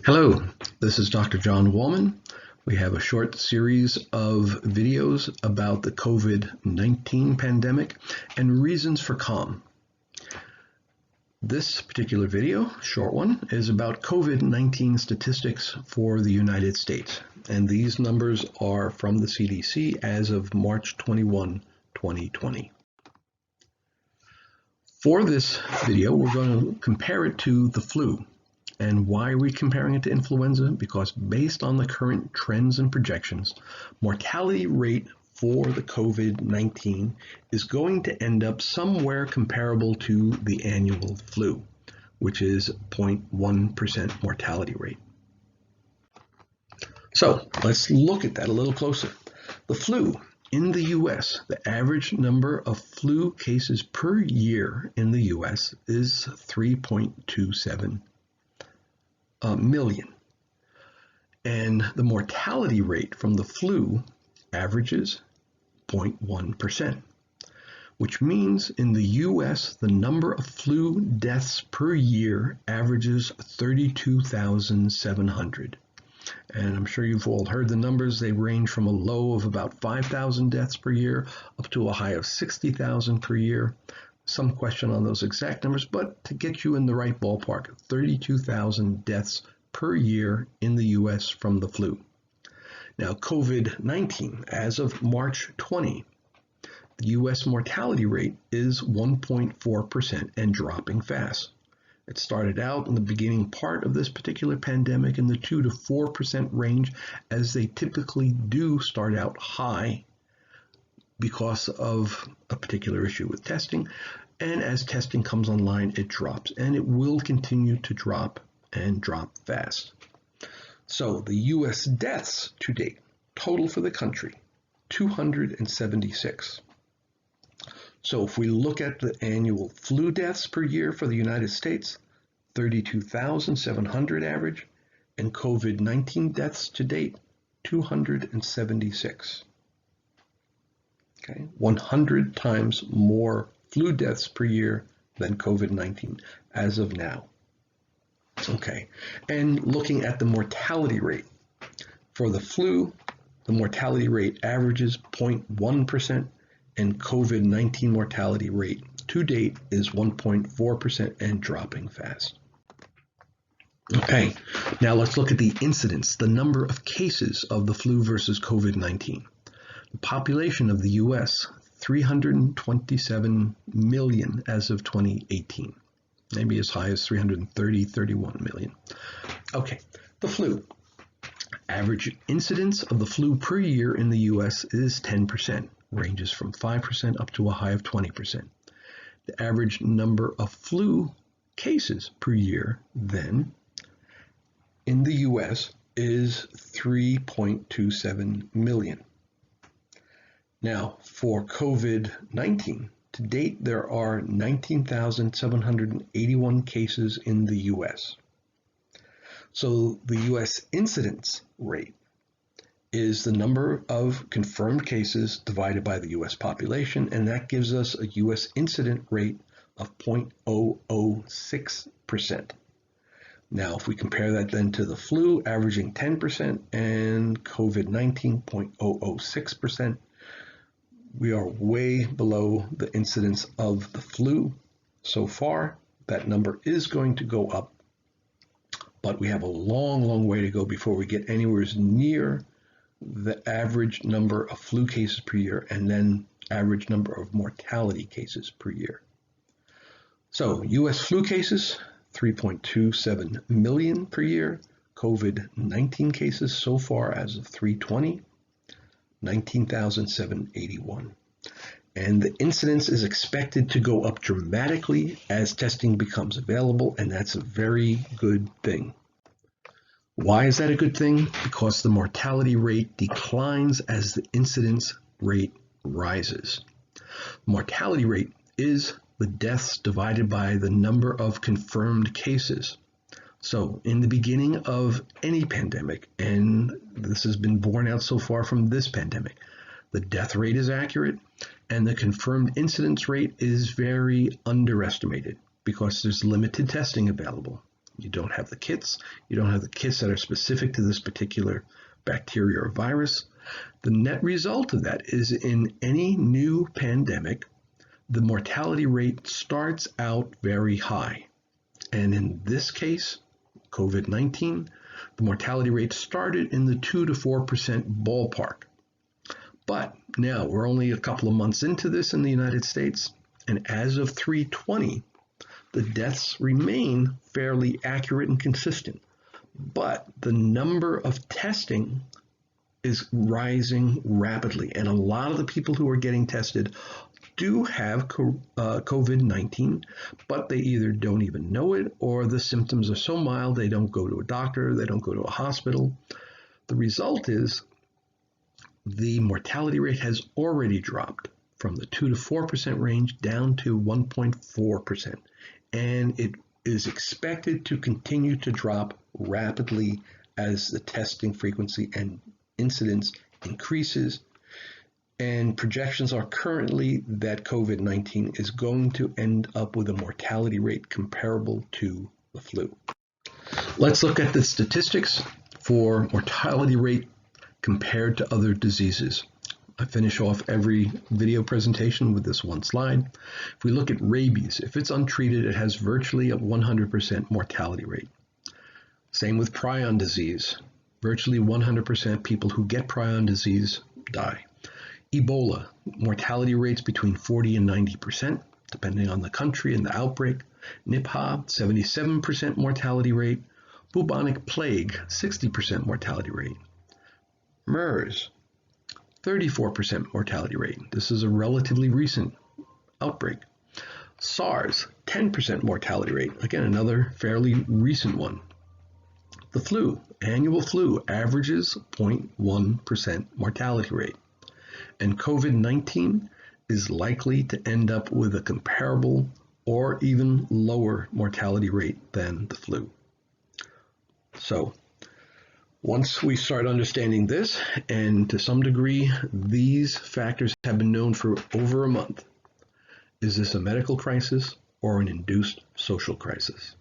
Hello, this is Dr. John Wallman. We have a short series of videos about the COVID-19 pandemic and reasons for calm. This particular video, short one, is about COVID-19 statistics for the United States. And these numbers are from the CDC as of March 21, 2020. For this video, we're going to compare it to the flu. And why are we comparing it to influenza? Because based on the current trends and projections, mortality rate for the COVID-19 is going to end up somewhere comparable to the annual flu, which is 0.1% mortality rate. So let's look at that a little closer. The flu in the US, the average number of flu cases per year in the US is 3.27 million. And the mortality rate from the flu averages 0.1%, which means in the US, the number of flu deaths per year averages 32,700. And I'm sure you've all heard the numbers. They range from a low of about 5,000 deaths per year up to a high of 60,000 per year. Some question on those exact numbers, but to get you in the right ballpark, 32,000 deaths per year in the US from the flu. Now, COVID-19, as of March 20, the US mortality rate is 1.4% and dropping fast. It started out in the beginning part of this particular pandemic in the 2 to 4% range, as they typically do start out high because of a particular issue with testing. And as testing comes online, it drops, and it will continue to drop and drop fast. So the US deaths to date, total for the country, 276. So if we look at the annual flu deaths per year for the United States, 32,700 average, and COVID-19 deaths to date, 276. Okay, 100 times more flu deaths per year than COVID-19 as of now. Okay, and looking at the mortality rate. For the flu, the mortality rate averages 0.1%, and COVID-19 mortality rate to date is 1.4% and dropping fast. Okay, now let's look at the incidence, the number of cases of the flu versus COVID-19. The population of the US, 327 million as of 2018, maybe as high as 31 million. Okay, the flu. Average incidence of the flu per year in the US is 10%, ranges from 5% up to a high of 20%. The average number of flu cases per year then in the US is 3.27 million. Now, for COVID-19, to date, there are 19,781 cases in the US. So the US incidence rate is the number of confirmed cases divided by the US population, and that gives us a US incident rate of 0.006%. Now, if we compare that then to the flu, averaging 10%, and COVID-19, 0.006%, we are way below the incidence of the flu so far. That number is going to go up, but we have a long, long way to go before we get anywhere near the average number of flu cases per year and then average number of mortality cases per year. So US flu cases, 3.27 million per year. COVID-19 cases so far as of 3/20, 19,781. And the incidence is expected to go up dramatically as testing becomes available, and that's a very good thing. Why is that a good thing? Because the mortality rate declines as the incidence rate rises. Mortality rate is the deaths divided by the number of confirmed cases. So in the beginning of any pandemic, and this has been borne out so far from this pandemic, the death rate is accurate and the confirmed incidence rate is very underestimated because there's limited testing available. You don't have the kits. You don't have the kits that are specific to this particular bacteria or virus. The net result of that is in any new pandemic, the mortality rate starts out very high. And in this case, COVID-19, the mortality rate started in the 2 to 4% ballpark. But now we're only a couple of months into this in the United States, and as of 3/20, the deaths remain fairly accurate and consistent. But the number of testing is rising rapidly, and a lot of the people who are getting tested do have COVID-19, but they either don't even know it, or the symptoms are so mild they don't go to a doctor, they don't go to a hospital. The result is the mortality rate has already dropped from the 2 to 4% range down to 1.4%, and it is expected to continue to drop rapidly as the testing frequency and incidence increases. And projections are currently that COVID-19 is going to end up with a mortality rate comparable to the flu. Let's look at the statistics for mortality rate compared to other diseases. I finish off every video presentation with this one slide. If we look at rabies, if it's untreated, it has virtually a 100% mortality rate. Same with prion disease. Virtually 100% people who get prion disease die. Ebola, mortality rates between 40 and 90%, depending on the country and the outbreak. Nipah, 77% mortality rate. Bubonic plague, 60% mortality rate. MERS, 34% mortality rate. This is a relatively recent outbreak. SARS, 10% mortality rate. Again, another fairly recent one. The flu, annual flu, averages 0.1% mortality rate. And COVID-19 is likely to end up with a comparable or even lower mortality rate than the flu. So once we start understanding this, and to some degree these factors have been known for over a month, is this a medical crisis or an induced social crisis?